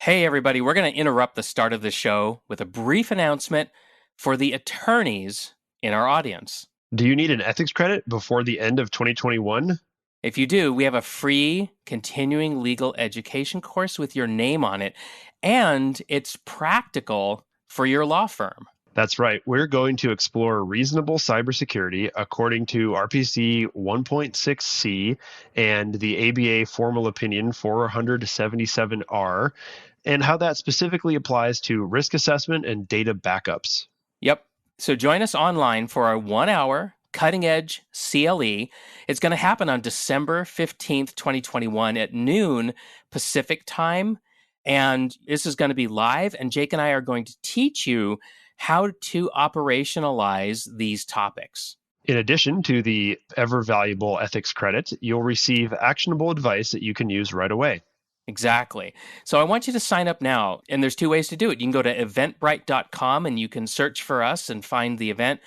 Hey, everybody, we're going to interrupt the start of the show with a brief announcement for the attorneys in our audience. Do you need an ethics credit before the end of 2021? If you do, we have a free continuing legal education course with your name on it, and it's practical for your law firm. That's right. We're going to explore reasonable cybersecurity according to RPC 1.6c and the ABA Formal Opinion 477R, and how that specifically applies to risk assessment and data backups. Yep. So join us online for our 1-hour cutting-edge CLE. It's going to happen on December 15th, 2021 at noon Pacific time. And this is going to be live, and Jake and I are going to teach you how to operationalize these topics. In addition to the ever valuable ethics credit, you'll receive actionable advice that you can use right away. Exactly. So I want you to sign up now. And there's two ways to do it. You can go to eventbrite.com and you can search for us and find the event.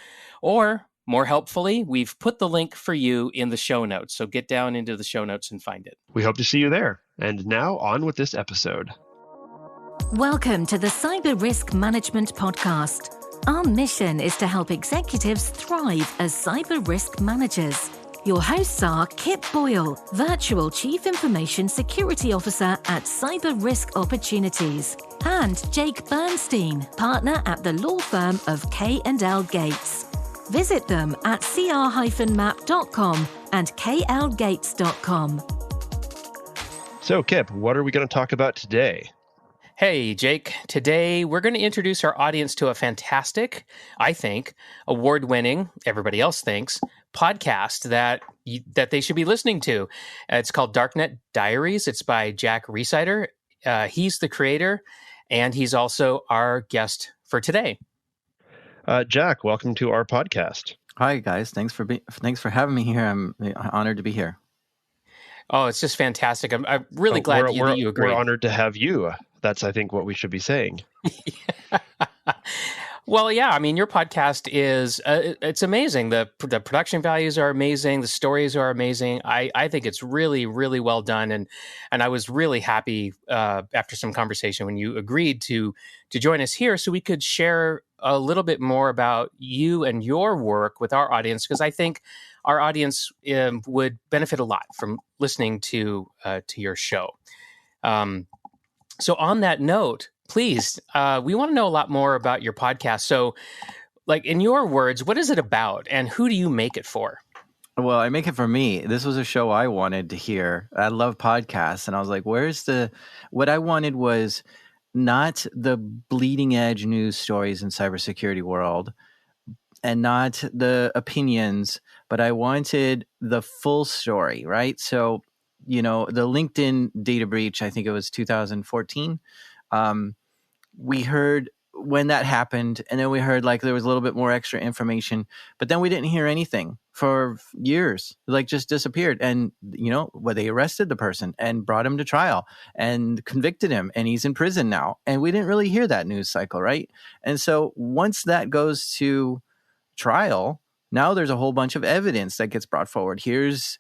Or more helpfully, we've put the link for you in the show notes. So get down into the show notes and find it. We hope to see you there. And now on with this episode. Welcome to the Cyber Risk Management Podcast. Our mission is to help executives thrive as cyber risk managers. Your hosts are Kip Boyle, Virtual Chief Information Security Officer at Cyber Risk Opportunities, and Jake Bernstein, Partner at the law firm of K&L Gates. Visit them at cr-map.com and klgates.com. So, Kip, what are we going to talk about today? Hey, Jake. Today, we're going to introduce our audience to a fantastic, I think, award-winning, everybody else thinks, podcast that they should be listening to. It's called Darknet Diaries. It's by Jack Rhysider. He's the creator, and he's also our guest for today. Jack, welcome to our podcast. Hi, guys. Thanks for having me here. I'm honored to be here. Oh, it's just fantastic. I'm really glad that you agreed. We're honored to have you. That's, I think, what we should be saying. Well, yeah. I mean, your podcast is it's amazing. The production values are amazing. The stories are amazing. I think it's really, really well done. And I was really happy after some conversation when you agreed to join us here so we could share a little bit more about you and your work with our audience, because I think our audience would benefit a lot from listening to your show. So on that note, please, we want to know a lot more about your podcast. So, like, in your words, what is it about and who do you make it for? Well, I make it for me. This was a show I wanted to hear. I love podcasts. And I was like, what I wanted was not the bleeding edge news stories in cybersecurity world and not the opinions, but I wanted the full story, right? So, the LinkedIn data breach, I think it was 2014. We heard when that happened, and then we heard like there was a little bit more extra information, but then we didn't hear anything for years, like just disappeared. And, they arrested the person and brought him to trial and convicted him, and he's in prison now. And we didn't really hear that news cycle, right? And so once that goes to trial, now there's a whole bunch of evidence that gets brought forward. Here's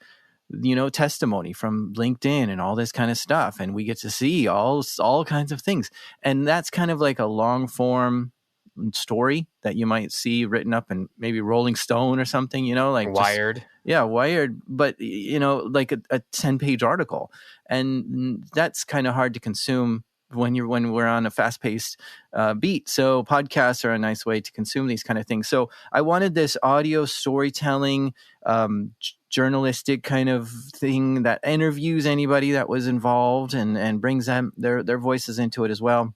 testimony from LinkedIn and all this kind of stuff. And we get to see all kinds of things. And that's kind of like a long form story that you might see written up in maybe Rolling Stone or something, like Wired. Wired. But, like a 10-page article. And that's kind of hard to consume when we're on a fast-paced beat. So podcasts are a nice way to consume these kind of things. So I wanted this audio storytelling, journalistic kind of thing that interviews anybody that was involved and brings them their voices into it as well.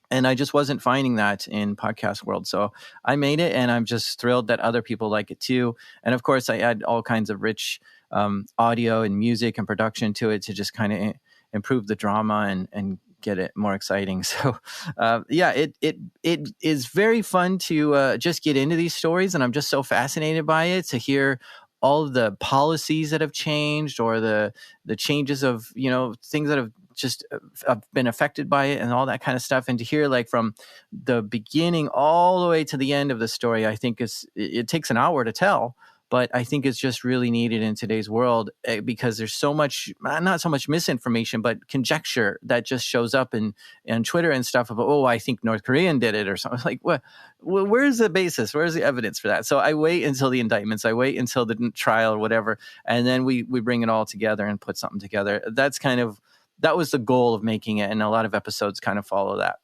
And I just wasn't finding that in podcast world. So I made it, and I'm just thrilled that other people like it too. And of course, I add all kinds of rich audio and music and production to it to just kind of improve the drama and get it more exciting. So it is very fun to just get into these stories, and I'm just so fascinated by it, to hear all of the policies that have changed, or the changes of things that have just been affected by it and all that kind of stuff. And to hear like from the beginning all the way to the end of the story, I think it takes an hour to tell, but I think it's just really needed in today's world because there's so much, not so much misinformation, but conjecture that just shows up in Twitter and stuff about, oh, I think North Korean did it or something. Like, what? Where's the basis? Where's the evidence for that? So I wait until the indictments, I wait until the trial or whatever, and then we bring it all together and put something together. That was the goal of making it, and a lot of episodes kind of follow that.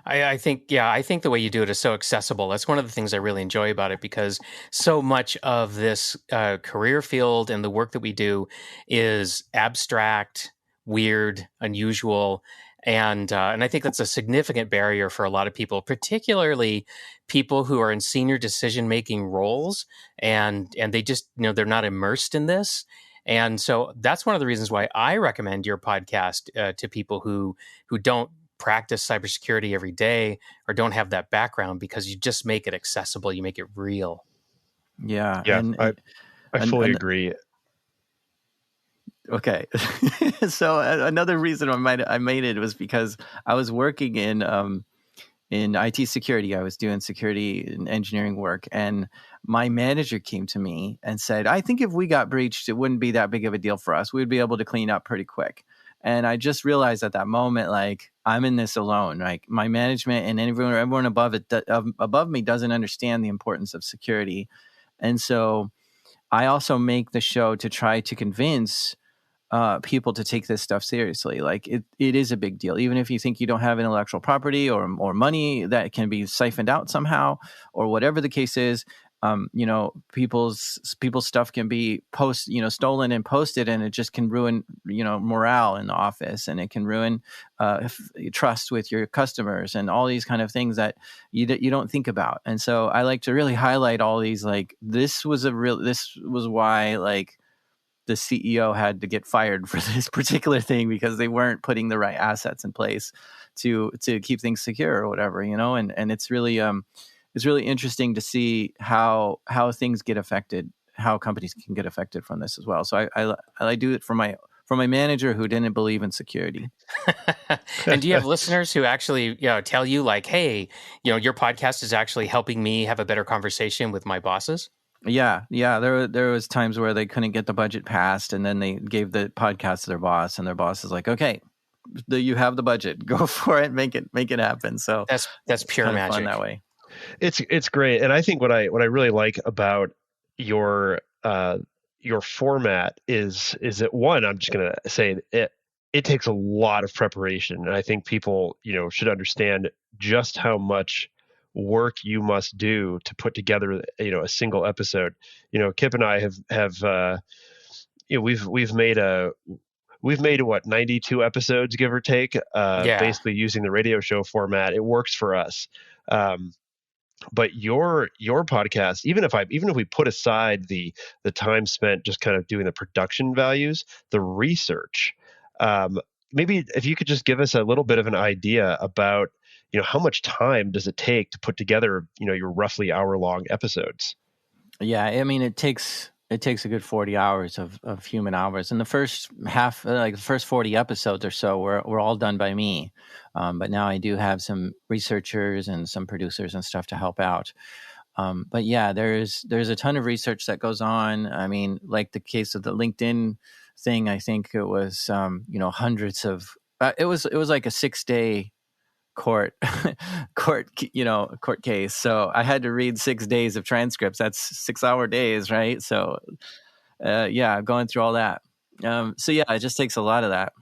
I think the way you do it is so accessible. That's one of the things I really enjoy about it, because so much of this career field and the work that we do is abstract, weird, unusual, and I think that's a significant barrier for a lot of people, particularly people who are in senior decision-making roles, and they just, they're not immersed in this. And so that's one of the reasons why I recommend your podcast to people who don't practice cybersecurity every day or don't have that background, because you just make it accessible. You make it real. Yeah. I fully agree. Okay. So another reason I made it was because I was working in IT security. I was doing security and engineering work, and my manager came to me and said, I think if we got breached, it wouldn't be that big of a deal for us. We'd be able to clean up pretty quick. And I just realized at that moment, like, I'm in this alone. Like, my management and everyone above me doesn't understand the importance of security. And so I also make the show to try to convince people to take this stuff seriously. Like, it is a big deal. Even if you think you don't have intellectual property or money that can be siphoned out somehow, or whatever the case is, people's stuff can be stolen and posted, and it just can ruin, morale in the office, and it can ruin trust with your customers, and all these kind of things that you don't think about. And so I like to really highlight all these, like, this was why, like, the CEO had to get fired for this particular thing, because they weren't putting the right assets in place to keep things secure or whatever, and it's really interesting to see how things get affected, how companies can get affected from this as well. So I do it for my manager who didn't believe in security. And do you have listeners who actually tell you, like, hey, your podcast is actually helping me have a better conversation with my bosses? Yeah. There was times where they couldn't get the budget passed, and then they gave the podcast to their boss, and their boss is like, okay, you have the budget, go for it, make it happen. So that's pure magic. Fun that way. It's great, and I think what I really like about your format is that, one, I'm just gonna say it takes a lot of preparation, and I think people should understand just how much work you must do to put together a single episode. Kip and I have we've made what, 92 episodes, give or take, basically using the radio show format. It works for us. But your podcast, even if we put aside the time spent just kind of doing the production values, the research, maybe if you could just give us a little bit of an idea about how much time does it take to put together your roughly hour-long episodes? Yeah, I mean, it takes a good 40 hours of human hours. And the first half, like the first 40 episodes or so, were all done by me. But now I do have some researchers and some producers and stuff to help out. But yeah, there's a ton of research that goes on. I mean, like the case of the LinkedIn thing, I think it was hundreds of. It was like a 6-day court case. So I had to read 6 days of transcripts. That's 6-hour days, right? So going through all that. So yeah, it just takes a lot of that.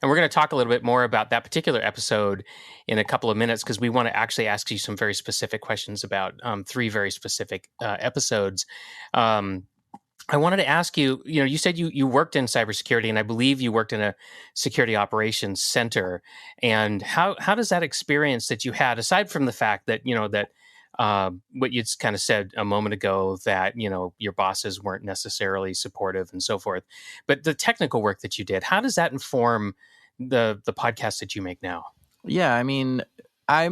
And we're going to talk a little bit more about that particular episode in a couple of minutes, because we want to actually ask you some very specific questions about 3 very specific episodes. I wanted to ask you, you said you worked in cybersecurity, and I believe you worked in a security operations center. And how does that experience that you had, aside from the fact that, what you kind of said a moment ago, that, your bosses weren't necessarily supportive and so forth, but the technical work that you did, how does that inform the podcast that you make now? Yeah, I mean, I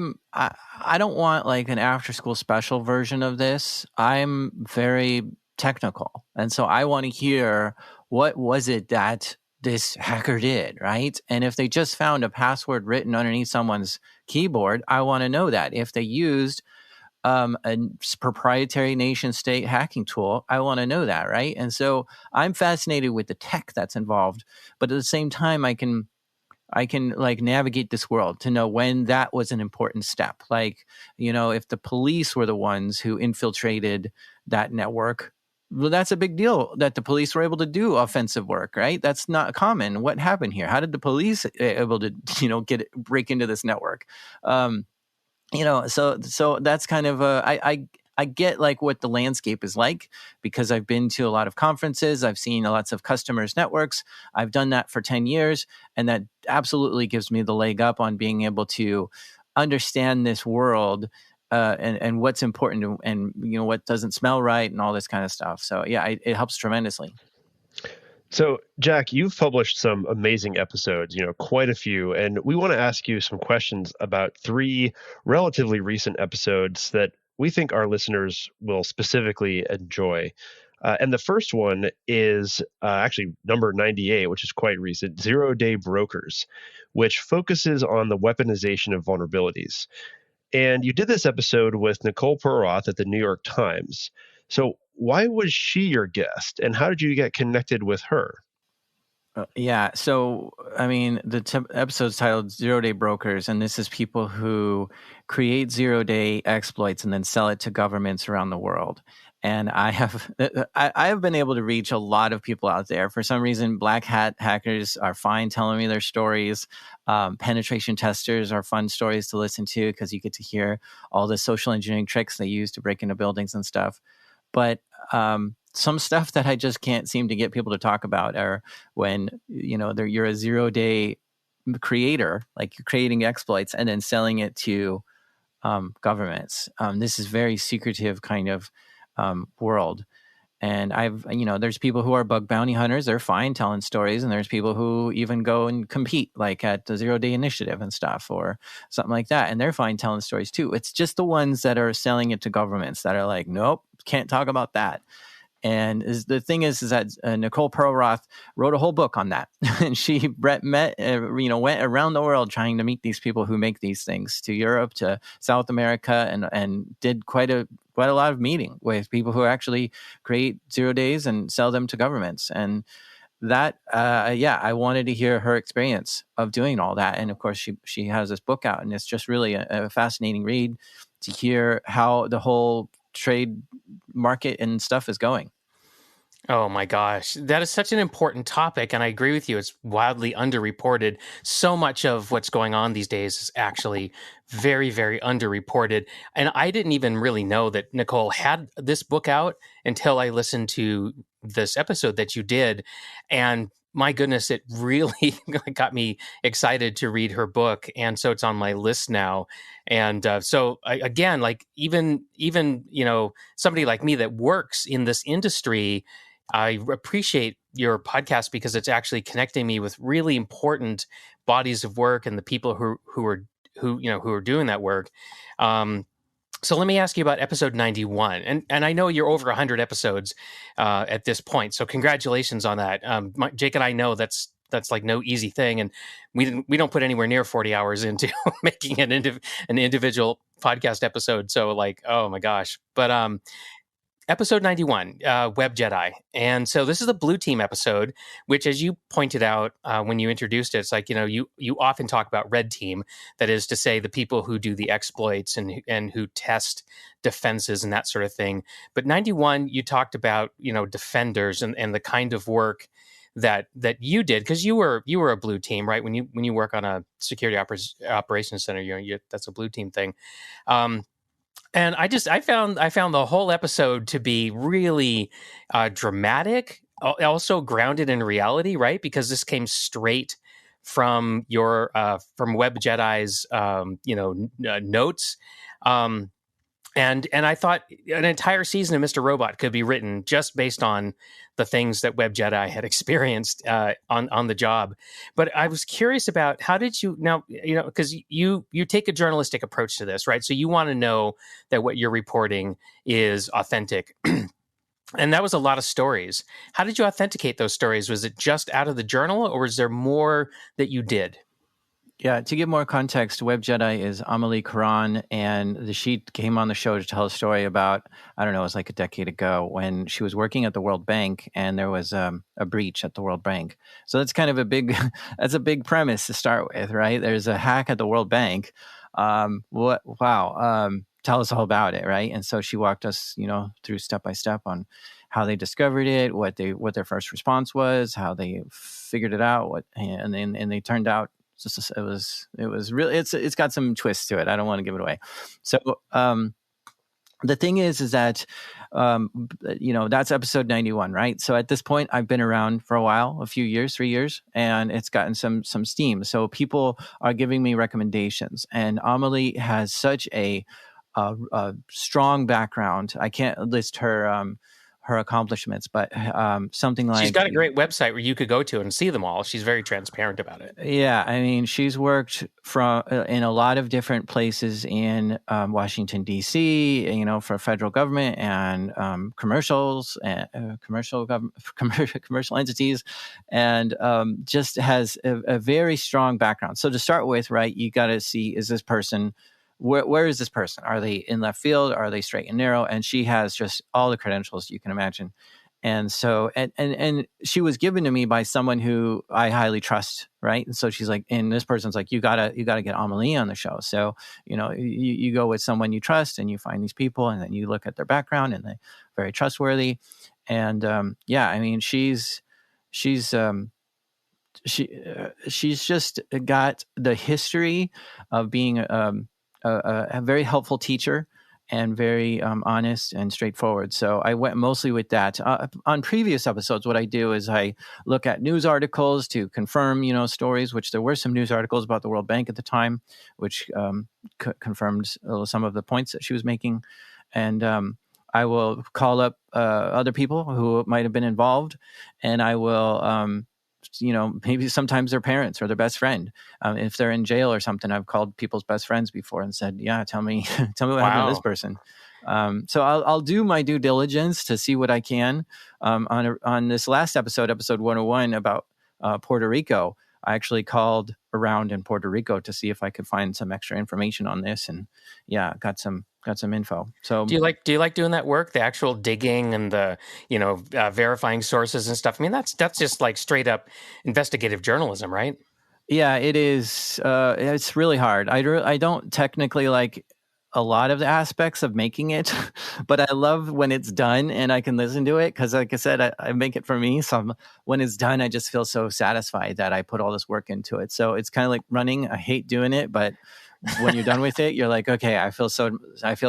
don't want like an after school special version of this. I'm very technical. And so I want to hear, what was it that this hacker did, right? And if they just found a password written underneath someone's keyboard, I want to know that. If they used a proprietary nation state hacking tool, I want to know that, right? And so I'm fascinated with the tech that's involved, but at the same time, I can like navigate this world to know when that was an important step. Like, if the police were the ones who infiltrated that network, well, that's a big deal that the police were able to do offensive work, right? That's not common. What happened here? How did the police able to, break into this network? So that's kind of I get like what the landscape is like because I've been to a lot of conferences. I've seen lots of customers' networks. I've done that for 10 years. And that absolutely gives me the leg up on being able to understand this world and what's important and what doesn't smell right and all this kind of stuff. So yeah, it helps tremendously. So, Jack, you've published some amazing episodes, quite a few, and we want to ask you some questions about 3 relatively recent episodes that we think our listeners will specifically enjoy. And the first one is actually number 98, which is quite recent, Zero-Day Brokers, which focuses on the weaponization of vulnerabilities. And you did this episode with Nicole Perroth at the New York Times. So why was she your guest, and how did you get connected with her? Yeah. So, I mean, the episode's titled Zero-Day Brokers, and this is people who create zero-day exploits and then sell it to governments around the world. And I have been able to reach a lot of people out there. For some reason, black hat hackers are fine telling me their stories. Penetration testers are fun stories to listen to because you get to hear all the social engineering tricks they use to break into buildings and stuff. But some stuff that I just can't seem to get people to talk about are when, you're a zero-day creator, like you're creating exploits and then selling it to governments. This is very secretive kind of world. And there's people who are bug bounty hunters. They're fine telling stories. And there's people who even go and compete, like at the Zero-Day Initiative and stuff or something like that. And they're fine telling stories too. It's just the ones that are selling it to governments that are like, nope, can't talk about that. And the thing is that Nicole Perroth wrote a whole book on that, and she went around the world trying to meet these people who make these things, to Europe, to South America, and did quite a lot of meeting with people who actually create 0 days and sell them to governments. And that, I wanted to hear her experience of doing all that. And of course, she has this book out, and it's just really a fascinating read to hear how the whole trade market and stuff is going. Oh my gosh, that is such an important topic, and I agree with you. It's wildly underreported. So much of what's going on these days is actually very, very underreported. And I didn't even really know that Nicole had this book out until I listened to this episode that you did. And my goodness, it really got me excited to read her book. And so it's on my list now. And again, like even somebody like me that works in this industry, I appreciate your podcast because it's actually connecting me with really important bodies of work and the people who are doing that work. So let me ask you about episode 91, and I know you're over 100 episodes at this point. So congratulations on that. Jake and I know that's like no easy thing, and we don't put anywhere near 40 hours into making an individual podcast episode. So like, oh my gosh, but episode 91, Web Jedi. And so this is the Blue Team episode, which, as you pointed out when you introduced it, it's like, you often talk about Red Team. That is to say, the people who do the exploits and who test defenses and that sort of thing. But 91, you talked about, defenders and the kind of work that you did, because you were a Blue Team, right? When you work on a security operations center, that's a Blue Team thing. And I found the whole episode to be really dramatic, also grounded in reality, right? Because this came straight from your from Web Jedi's notes. And I thought an entire season of Mr. Robot could be written just based on the things that Web Jedi had experienced on the job. But I was curious about, how did you now, because you take a journalistic approach to this, right? So you want to know that what you're reporting is authentic. And that was a lot of stories. How did you authenticate those stories? Was it just out of the journal, or was there more that you did? Yeah, to give more context, Web Jedi is Amelie Karan, and she came on the show to tell a story about, I don't know, it was like a decade ago when she was working at the World Bank and there was a breach at the World Bank. So that's kind of a big, that's a big premise to start with, right? There's a hack at the World Bank. Wow. Tell us all about it, right? And so she walked us, through step by step on how they discovered it, what their first response was, how they figured it out, and they turned out. It was really, it's got some twists to it. I don't want to give it away. So the thing is that that's episode 91, right? So at this point, I've been around for a while, a few years, 3 years, and it's gotten some steam. So people are giving me recommendations, and Amelie has such a strong background. I can't list her accomplishments, but something like, she's got a great website where you could go to and see them all. She's very transparent about it. Yeah, I mean, she's worked in a lot of different places in Washington D.C. For federal government and commercials and commercial entities, and just has a very strong background. So to start with, right, you got to see, is this person, where is this person? Are they in left field? Are they straight and narrow? And she has just all the credentials you can imagine. And so, and she was given to me by someone who I highly trust, right? And so she's like, and this person's like, you gotta get Amelie on the show. So, you go with someone you trust, and you find these people, and then you look at their background, and they're very trustworthy. And I mean, she's just got the history of being a very helpful teacher and very honest and straightforward. So I went mostly with that. On previous episodes, what I do is I look at news articles to confirm, stories, which there were some news articles about the World Bank at the time, which confirmed some of the points that she was making. And I will call up other people who might have been involved, and I will maybe sometimes their parents or their best friend. If they're in jail or something, I've called people's best friends before and said, yeah, tell me what happened to this person. So I'll do my due diligence to see what I can. On this last episode 101 about Puerto Rico, I actually called around in Puerto Rico to see if I could find some extra information on this, and got some info. So do you like doing that work, the actual digging and the verifying sources and stuff? I mean, that's just like straight up investigative journalism, right? Yeah, it is. It's really hard. I don't technically like a lot of the aspects of making it, but I love when it's done and I can listen to it, because like I said, I make it for me. So when it's done, I just feel so satisfied that I put all this work into it. So it's kind of like running. I hate doing it, but when you're done with it, you're like, okay, I feel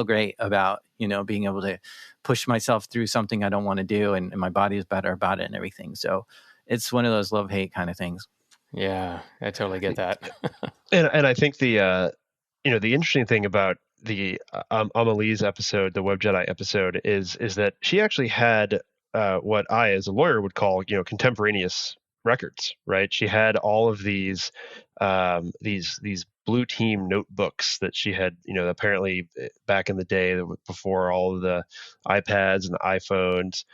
great about, being able to push myself through something I don't want to do, and my body is better about it and everything. So it's one of those love-hate kind of things. Yeah, I totally get that. and I think the interesting thing about the Amelie's episode, the Web Jedi episode, is that she actually had what I, as a lawyer, would call contemporaneous records, right? She had all of these blue team notebooks that she had, apparently back in the day, before all of the iPads and the iPhones,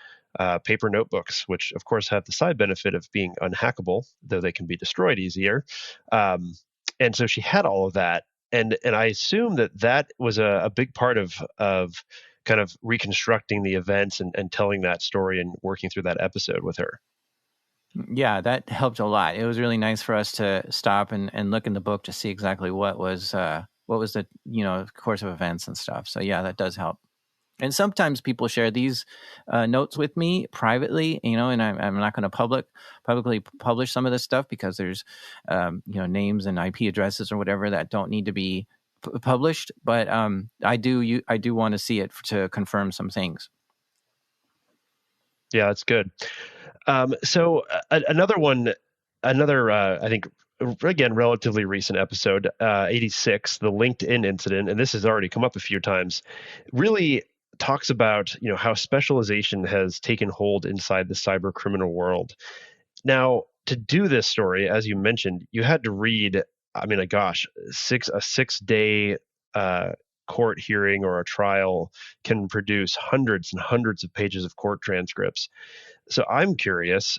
paper notebooks, which of course have the side benefit of being unhackable, though they can be destroyed easier. And so she had all of that. And I assume that was a big part of kind of reconstructing the events and telling that story and working through that episode with her. Yeah, that helped a lot. It was really nice for us to stop and look in the book to see exactly what was the course of events and stuff. So yeah, that does help. And sometimes people share these notes with me privately, and I'm not going to publicly publish some of this stuff because there's names and IP addresses or whatever that don't need to be published. But I do want to see it to confirm some things. Yeah, that's good. So another I think, again, relatively recent episode, 86, the LinkedIn incident, and this has already come up a few times, really talks about how specialization has taken hold inside the cyber criminal world. Now, to do this story, as you mentioned, you had to read, I mean, a 6-day court hearing or a trial can produce hundreds and hundreds of pages of court transcripts. So I'm curious,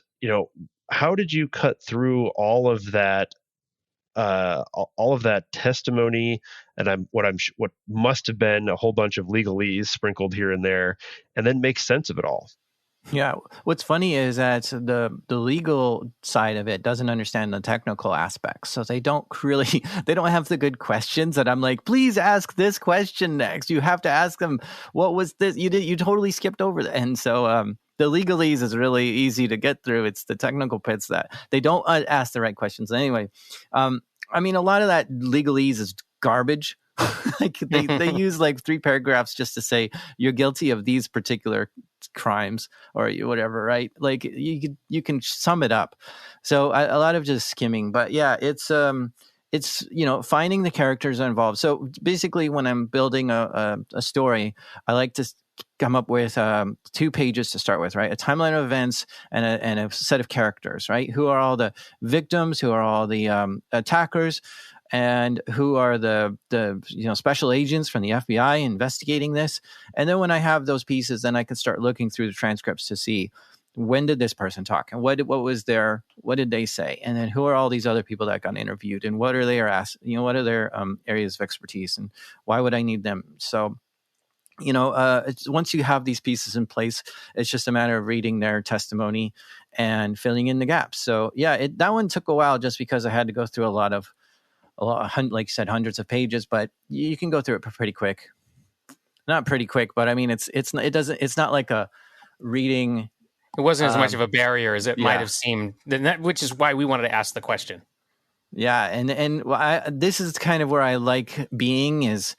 how did you cut through all of that all of that testimony, and what must have been a whole bunch of legalese sprinkled here and there, and then make sense of it all. Yeah. What's funny is that the legal side of it doesn't understand the technical aspects. So they don't have the good questions that I'm like, please ask this question next. You have to ask them, what was this? You totally skipped over that. And so the legalese is really easy to get through. It's the technical bits that they don't ask the right questions. Anyway, I mean, a lot of that legalese is garbage. Like they use like 3 paragraphs just to say you're guilty of these particular crimes or whatever, right? Like you can sum it up. So a lot of just skimming, but yeah, it's finding the characters involved. So basically, when I'm building a story, I like to come up with 2 pages to start with, right? A timeline of events and a set of characters, right? Who are all the victims? Who are all the attackers? And who are the special agents from the FBI investigating this? And then when I have those pieces, then I can start looking through the transcripts to see when did this person talk and what did they say, and then who are all these other people that got interviewed and what are they asked? What are their areas of expertise and why would I need them? So once you have these pieces in place, it's just a matter of reading their testimony and filling in the gaps. So yeah, that one took a while just because I had to go through a lot, like you said, hundreds of pages, but you can go through it pretty quick. Not pretty quick, but I mean, it's not like a reading. It wasn't as much of a barrier as it might have seemed, which is why we wanted to ask the question. Yeah, and this is kind of where I like being is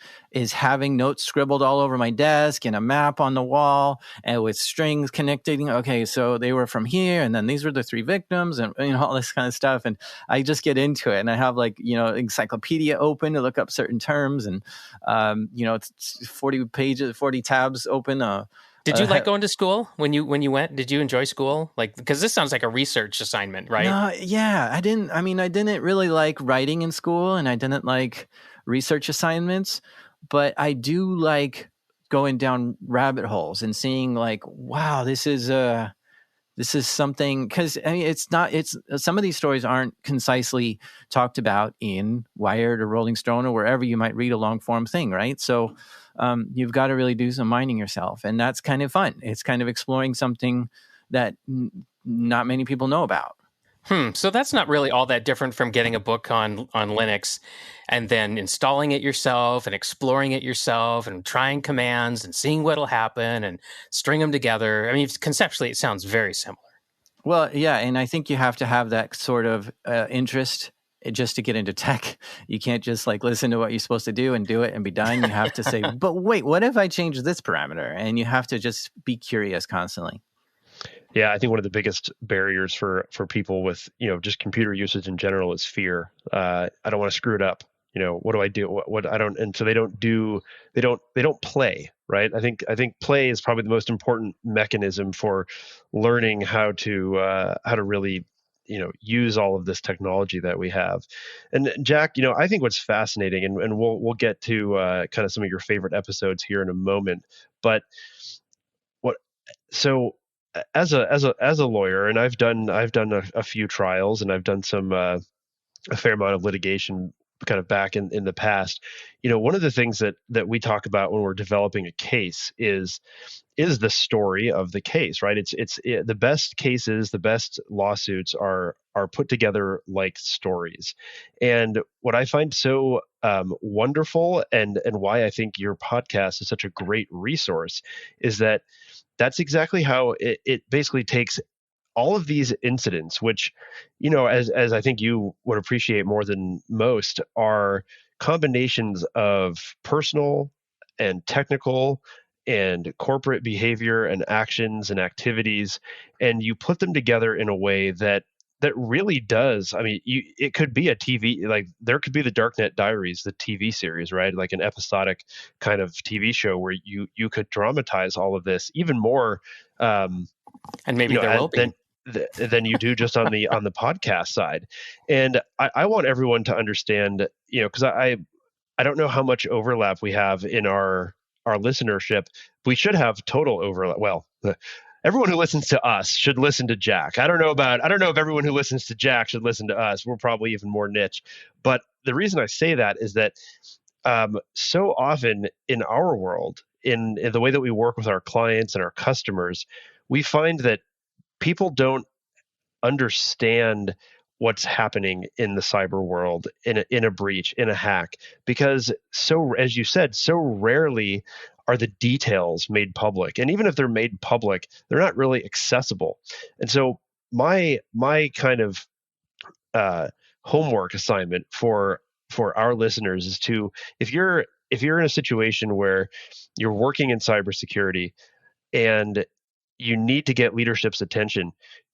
having notes scribbled all over my desk and a map on the wall and with strings connecting. Okay, so they were from here, and then these were the 3 victims, and all this kind of stuff. And I just get into it, and I have encyclopedia open to look up certain terms, and it's 40 pages, 40 tabs open. Did you like going to school when you went? Did you enjoy school? Like, because this sounds like a research assignment, right? No, yeah, I didn't. I mean, I didn't really like writing in school, and I didn't like research assignments. But I do like going down rabbit holes and seeing like, wow, this is something. Because I mean, it's some of these stories aren't concisely talked about in Wired or Rolling Stone or wherever you might read a long form thing, right? So. You've got to really do some mining yourself. And that's kind of fun. It's kind of exploring something that not many people know about. So that's not really all that different from getting a book on Linux and then installing it yourself and exploring it yourself and trying commands and seeing what'll happen and string them together. I mean, conceptually, it sounds very similar. Well, yeah. And I think you have to have that sort of interest just to get into tech. You can't just like listen to what you're supposed to do and do it and be done. You have to say, but wait, what if I change this parameter? And you have to just be curious constantly. Yeah, I think one of the biggest barriers for people with just computer usage in general is fear. I don't want to screw it up. What do I do? What I don't, and so they don't play, right? I think play is probably the most important mechanism for learning how to really use all of this technology that we have. And Jack, I think what's fascinating, and we'll get to kind of some of your favorite episodes here in a moment, but so as a lawyer, and I've done a few trials, and I've done some a fair amount of litigation kind of back in the past. One of the things that we talk about when we're developing a case is the story of the case, right? It's the best cases, the best lawsuits are put together like stories. And what I find so wonderful, and why I think your podcast is such a great resource, is that that's exactly how it basically takes all of these incidents, which, as I think you would appreciate more than most, are combinations of personal and technical and corporate behavior and actions and activities, and you put them together in a way that really does. I mean, it could be a TV, like there could be the Darknet Diaries, the TV series, right? Like an episodic kind of TV show where you could dramatize all of this even more, and maybe there will be. Than you do just on the podcast side. And I want everyone to understand, because I don't know how much overlap we have in our listenership. We should have total overlap. Well, everyone who listens to us should listen to Jack. I don't know if everyone who listens to Jack should listen to us. We're probably even more niche. But the reason I say that is that so often in our world, in the way that we work with our clients and our customers, we find that people don't understand what's happening in the cyber world, in a breach, in a hack, because so, as you said, so rarely are the details made public, and even if they're made public, they're not really accessible. And so my kind of homework assignment for our listeners is to, if you're in a situation where you're working in cybersecurity and you need to get leadership's attention,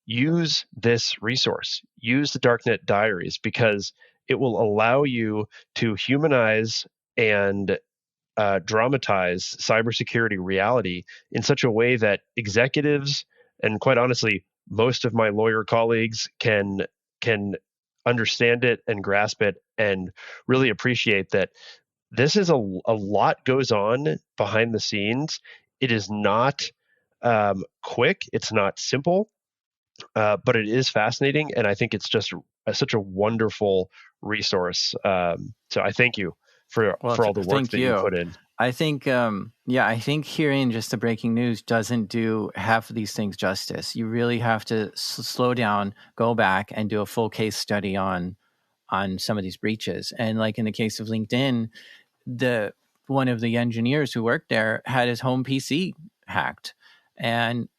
use this resource. Use the Darknet Diaries, because it will allow you to humanize and dramatize cybersecurity reality in such a way that executives, and quite honestly, most of my lawyer colleagues can understand it and grasp it and really appreciate that this is a lot goes on behind the scenes. It is not quick. It's not simple, but it is fascinating, and I think it's just such a wonderful resource. So I thank you for all the work that you put in. I think, I think hearing just the breaking news doesn't do half of these things justice. You really have to slow down, go back, and do a full case study on some of these breaches. And like in the case of LinkedIn, one of the engineers who worked there had his home PC hacked and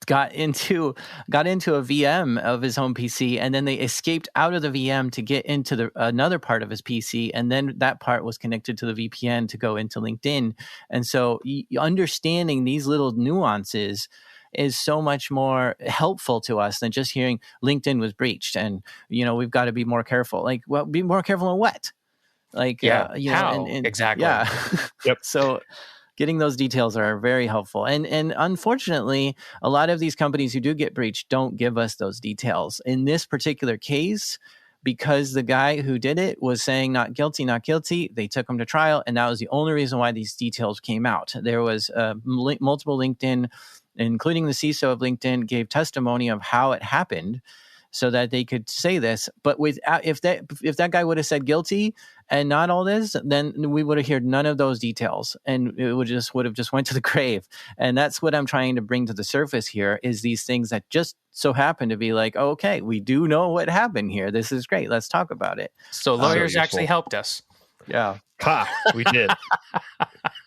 got into a VM of his home PC, and then they escaped out of the VM to get into another part of his PC, and then that part was connected to the VPN to go into LinkedIn. And so understanding these little nuances is so much more helpful to us than just hearing LinkedIn was breached and we've got to be more careful. Like, well, be more careful on what? Like, how? And exactly. Yeah. Yep. So getting those details are very helpful. And unfortunately, a lot of these companies who do get breached don't give us those details. In this particular case, because the guy who did it was saying not guilty, they took him to trial. And that was the only reason why these details came out. There was multiple LinkedIn, including the CISO of LinkedIn, gave testimony of how it happened so that they could say this. But if that guy would have said guilty and not all this, then we would have heard none of those details, and it would have just went to the grave. And that's what I'm trying to bring to the surface here, is these things that just so happen to be like, oh, okay, we do know what happened here. This is great. Let's talk about it. So lawyers actually helped us. Yeah. Ha, we did.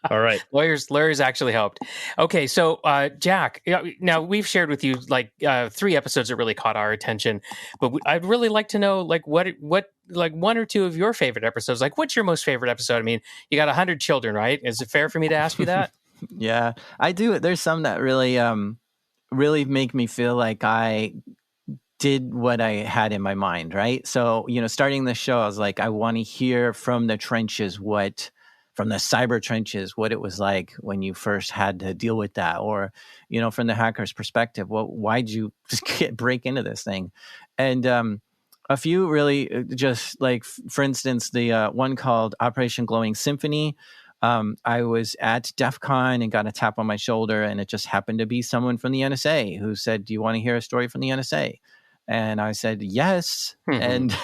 All right. Lawyers actually helped. Okay, so Jack, now we've shared with you like 3 episodes that really caught our attention, but I'd really like to know like what like 1 or 2 of your favorite episodes. Like, what's your most favorite episode? I mean, you got 100 children, right? Is it fair for me to ask you that? Yeah, I do. There's some that really really make me feel like I did what I had in my mind, right? So, starting the show, I was like, I want to hear from the trenches from the cyber trenches, what it was like when you first had to deal with that, or, from the hacker's perspective, why'd you just break into this thing? And a few really just like, for instance, the one called Operation Glowing Symphony. I was at DEF CON and got a tap on my shoulder, and it just happened to be someone from the NSA who said, do you want to hear a story from the NSA? And I said, yes. Mm-hmm. And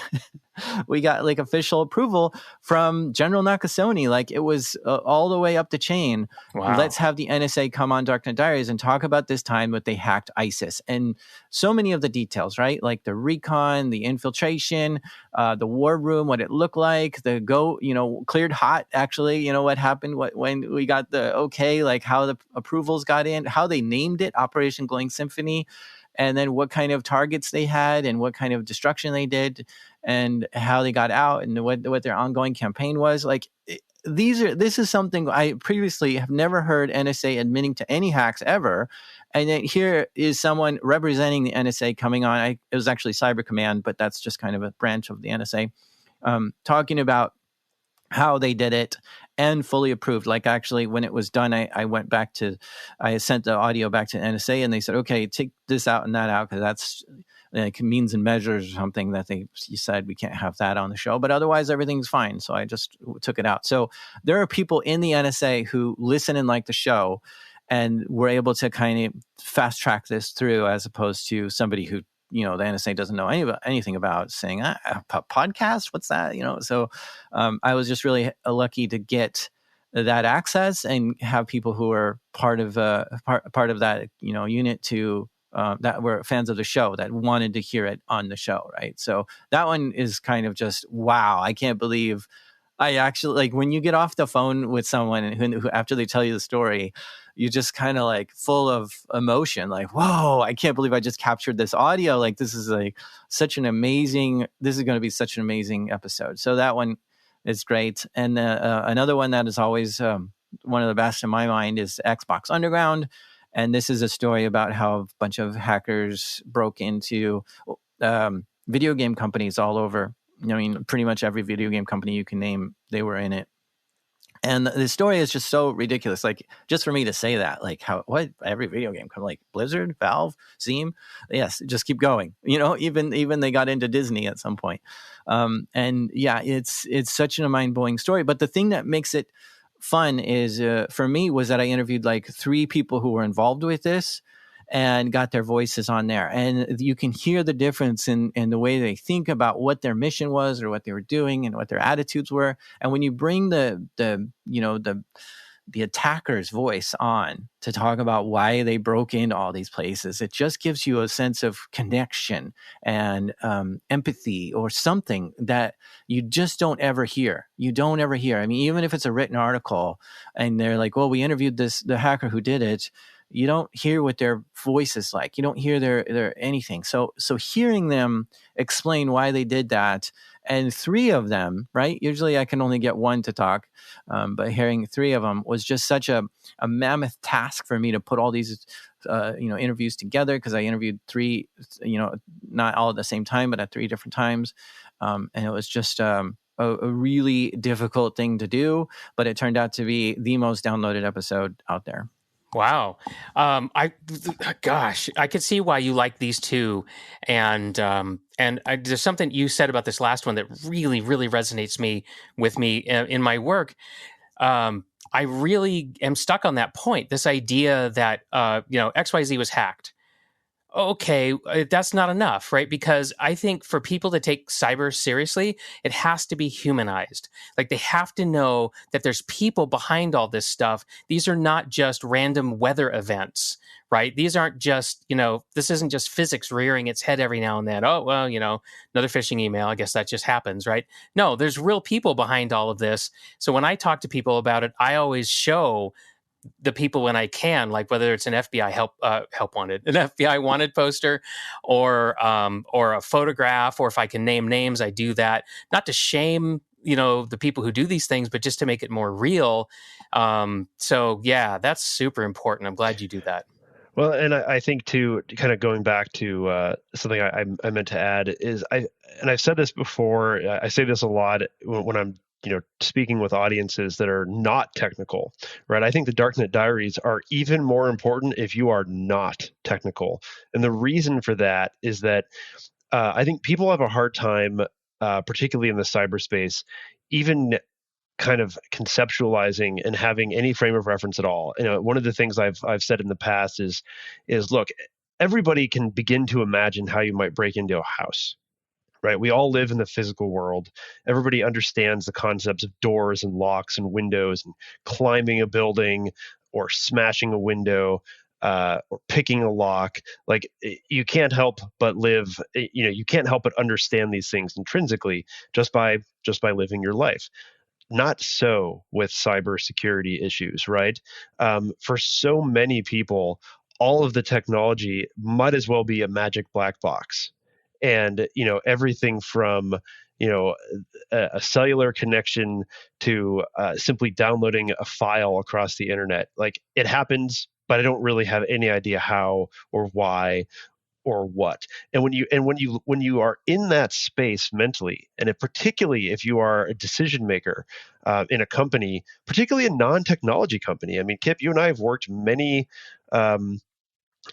we got like official approval from General Nakasone. Like, it was all the way up the chain. Wow. Let's have the NSA come on Darknet Diaries and talk about this time that they hacked ISIS. And so many of the details, right? Like the recon, the infiltration, the war room, what it looked like, cleared hot, actually, what happened when we got the okay, like how the approvals got in, how they named it, Operation Glowing Symphony. And then what kind of targets they had and what kind of destruction they did and how they got out and what their ongoing campaign was. Like, this is something I previously have never heard NSA admitting to any hacks ever. And then here is someone representing the NSA coming on. It was actually Cyber Command, but that's just kind of a branch of the NSA, talking about how they did it and fully approved. Like, actually, when it was done, I sent the audio back to NSA, and they said, okay, take this out and that out, because that's like means and measures or something that you said we can't have that on the show, but otherwise everything's fine. So I just took it out. So there are people in the NSA who listen and like the show, and we're able to kind of fast track this through, as opposed to somebody who, the NSA doesn't know anything about, saying, a podcast, what's that? So I was just really lucky to get that access and have people who are part of that, unit to that were fans of the show that wanted to hear it on the show, right? So that one is kind of just, wow, I can't believe I actually, like, when you get off the phone with someone who after they tell you the story, you just kind of like full of emotion, like, whoa, I can't believe I just captured this audio. Like, this is going to be such an amazing episode. So that one is great. And another one that is always one of the best in my mind is Xbox Underground. And this is a story about how a bunch of hackers broke into video game companies all over. Pretty much every video game company you can name, they were in it. And the story is just so ridiculous. Like, just for me to say that, like, every video game company, like Blizzard, Valve, Steam, yes, just keep going. Even they got into Disney at some point. And yeah, it's such a mind-blowing story. But the thing that makes it fun is, for me, was that I interviewed like 3 people who were involved with this and got their voices on there. And you can hear the difference in the way they think about what their mission was or what they were doing and what their attitudes were. And when you bring the attacker's voice on to talk about why they broke into all these places, it just gives you a sense of connection and empathy, or something that you just don't ever hear. You don't ever hear. I mean, even if it's a written article and they're like, well, we interviewed the hacker who did it, you don't hear what their voice is like. You don't hear their anything. So hearing them explain why they did that, and 3 of them, right? Usually I can only get 1 to talk, but hearing 3 of them was just such a mammoth task for me to put all these interviews together, because I interviewed 3, not all at the same time, but at 3 different times, and it was just a really difficult thing to do, but it turned out to be the most downloaded episode out there. Wow. I could see why you like these 2. And there's something you said about this last one that really, really resonates with me in my work. I really am stuck on that point. This idea that, XYZ was hacked. Okay, that's not enough, right? Because I think for people to take cyber seriously, it has to be humanized. Like, they have to know that there's people behind all this stuff. These are not just random weather events, right? These aren't just, this isn't just physics rearing its head every now and then. Oh, well, another phishing email. I guess that just happens, right? No, there's real people behind all of this. So when I talk to people about it, I always show the people when I can, like whether it's an FBI help wanted, an FBI wanted poster, or a photograph, or if I can name names, I do that, not to shame the people who do these things, but just to make it more real. So yeah, that's super important. I'm glad you do that. Well, and I think too, kind of going back to something I meant to add is I've said this before. I say this a lot when I'm speaking with audiences that are not technical, right? I think the Darknet Diaries are even more important if you are not technical. And the reason for that is that I think people have a hard time, particularly in the cyberspace, even kind of conceptualizing and having any frame of reference at all. One of the things I've said in the past is look, everybody can begin to imagine how you might break into a house. Right. We all live in the physical world. Everybody understands the concepts of doors and locks and windows and climbing a building or smashing a window or picking a lock. Like, you can't help but live. You can't help but understand these things intrinsically just by living your life. Not so with cybersecurity issues, right? For so many people, all of the technology might as well be a magic black box. And everything from a cellular connection to simply downloading a file across the internet. Like, it happens, but I don't really have any idea how or why or what. And when you are in that space mentally, and particularly if you are a decision maker in a company, particularly a non-technology company. I mean, Kip, you and I have worked many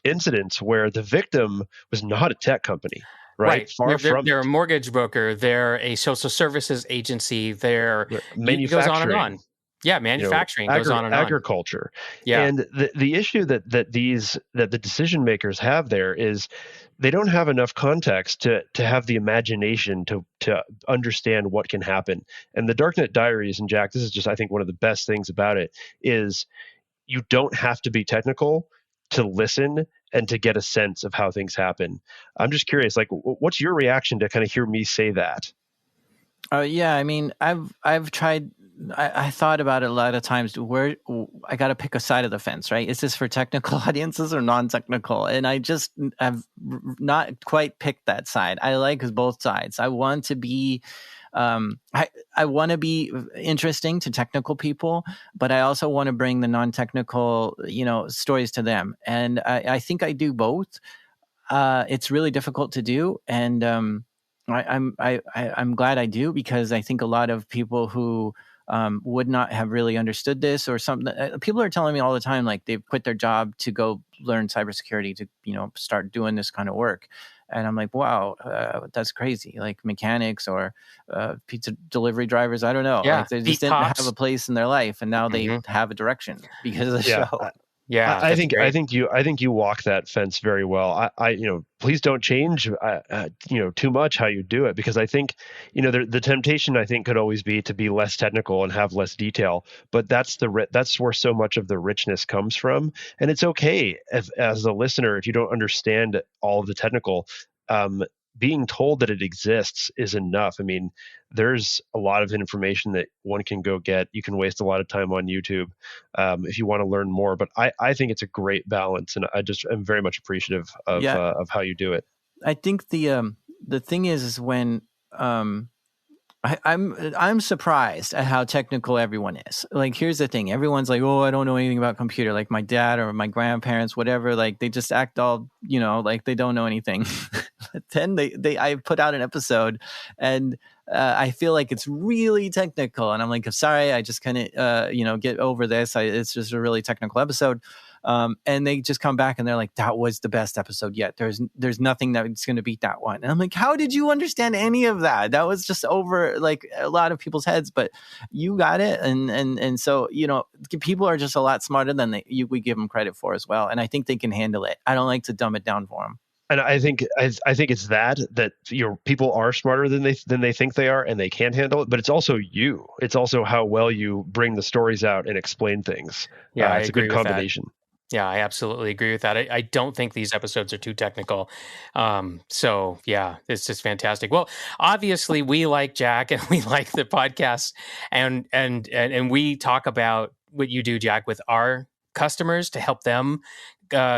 incidents where the victim was not a tech company. Right. Far from they're a mortgage broker. They're a social services agency. They're manufacturing. It goes on and on. Yeah, manufacturing goes on and on. Agriculture. Yeah. And the issue that the decision makers have there is they don't have enough context to have the imagination to understand what can happen. And the Darknet Diaries, and Jack, this is just, I think, one of the best things about it is you don't have to be technical to listen and to get a sense of how things happen. I'm just curious, like, what's your reaction to kind of hear me say that? Yeah, I mean, I've tried. I thought about it a lot of times. Where I got to pick a side of the fence, right? Is this for technical audiences or non-technical? And I just have not quite picked that side. I like both sides. I want to be. I want to be interesting to technical people, but I also want to bring the non-technical, stories to them. And I think I do both. It's really difficult to do, and I'm glad I do, because I think a lot of people who would not have really understood this or something. People are telling me all the time, like they've quit their job to go learn cybersecurity to start doing this kind of work. And I'm like, wow, that's crazy. Like mechanics or pizza delivery drivers. I don't know. Yeah, like they just didn't have a place in their life, and now they have a direction because of the show. Yeah, I think you walk that fence very well. Please don't change, too much how you do it, because I think, the temptation I think could always be to be less technical and have less detail. But that's where so much of the richness comes from, and it's okay as a listener if you don't understand all of the technical. Being told that it exists is enough. I mean, there's a lot of information that one can go get. You can waste a lot of time on YouTube if you want to learn more. But I think it's a great balance, and I'm very much appreciative of how you do it. I think the thing is when I'm surprised at how technical everyone is. Like, here's the thing. Everyone's like, oh, I don't know anything about computer. Like my dad or my grandparents, whatever, like they just act all, like they don't know anything. But then I put out an episode and I feel like it's really technical. And I'm like, I'm sorry, I just kind of, get over this. It's just a really technical episode. And they just come back and they're like, that was the best episode yet. There's nothing that's going to beat that one. And I'm like, how did you understand any of that? That was just over like a lot of people's heads, but you got it. And so, people are just a lot smarter than we give them credit for as well. And I think they can handle it. I don't like to dumb it down for them. And I think it's that people are smarter than they think they are, and they can handle it. But it's also you. It's also how well you bring the stories out and explain things. Yeah, it's a good combination. Yeah, I absolutely agree with that. I don't think these episodes are too technical. So yeah, it's just fantastic. Well, obviously we like Jack and we like the podcast, and we talk about what you do, Jack, with our customers to help them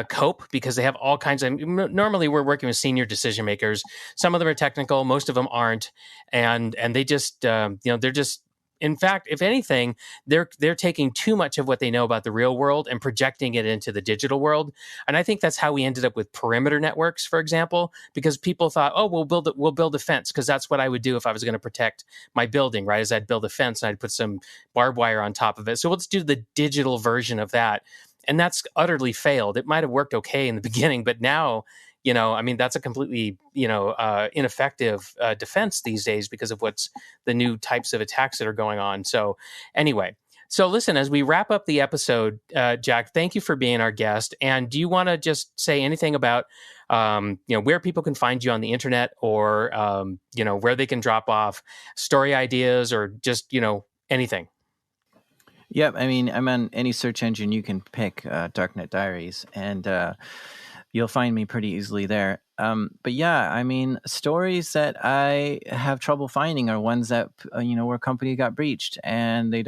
cope, because they have all kinds of. Normally, we're working with senior decision makers. Some of them are technical, most of them aren't, and they just they're just. In fact, if anything, they're taking too much of what they know about the real world and projecting it into the digital world. And I think that's how we ended up with perimeter networks, for example, because people thought, oh, we'll build a fence, because that's what I would do if I was going to protect my building, right? Is I'd build a fence and I'd put some barbed wire on top of it. So let's do the digital version of that. And that's utterly failed. It might have worked okay in the beginning, but now, that's a completely, ineffective defense these days because of what's the new types of attacks that are going on. So anyway, listen, as we wrap up the episode, Jack, thank you for being our guest. And do you want to just say anything about, where people can find you on the internet, or, where they can drop off story ideas, or just, anything? Yep. I mean, I'm on any search engine you can pick, Darknet Diaries, and you'll find me pretty easily there. But yeah, I mean, stories that I have trouble finding are ones that, where a company got breached and they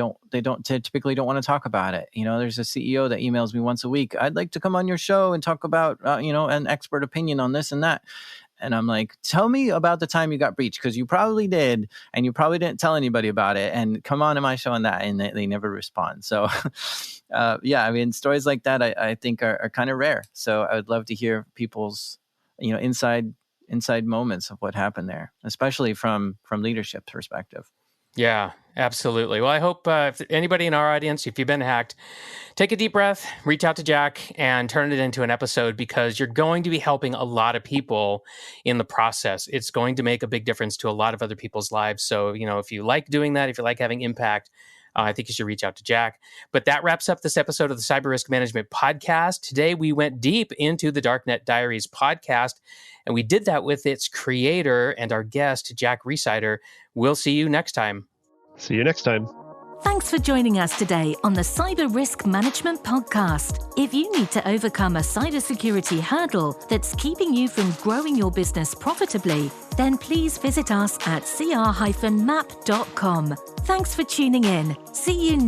typically don't want to talk about it. There's a CEO that emails me once a week. I'd like to come on your show and talk about, an expert opinion on this and that. And I'm like, tell me about the time you got breached, because you probably did, and you probably didn't tell anybody about it. And come on to my show on that, and they never respond. So, yeah, I mean, stories like that I think are kind of rare. So I would love to hear people's, inside moments of what happened there, especially from leadership perspective. Yeah, absolutely. Well, I hope if anybody in our audience, if you've been hacked, take a deep breath, reach out to Jack, and turn it into an episode, because you're going to be helping a lot of people in the process. It's going to make a big difference to a lot of other people's lives. So, if you like doing that, if you like having impact, I think you should reach out to Jack. But that wraps up this episode of the Cyber Risk Management Podcast. Today, we went deep into the Darknet Diaries podcast, and we did that with its creator and our guest, Jack Rhysider. We'll see you next time. See you next time. Thanks for joining us today on the Cyber Risk Management Podcast. If you need to overcome a cybersecurity hurdle that's keeping you from growing your business profitably, then please visit us at cr-map.com. Thanks for tuning in. See you next time.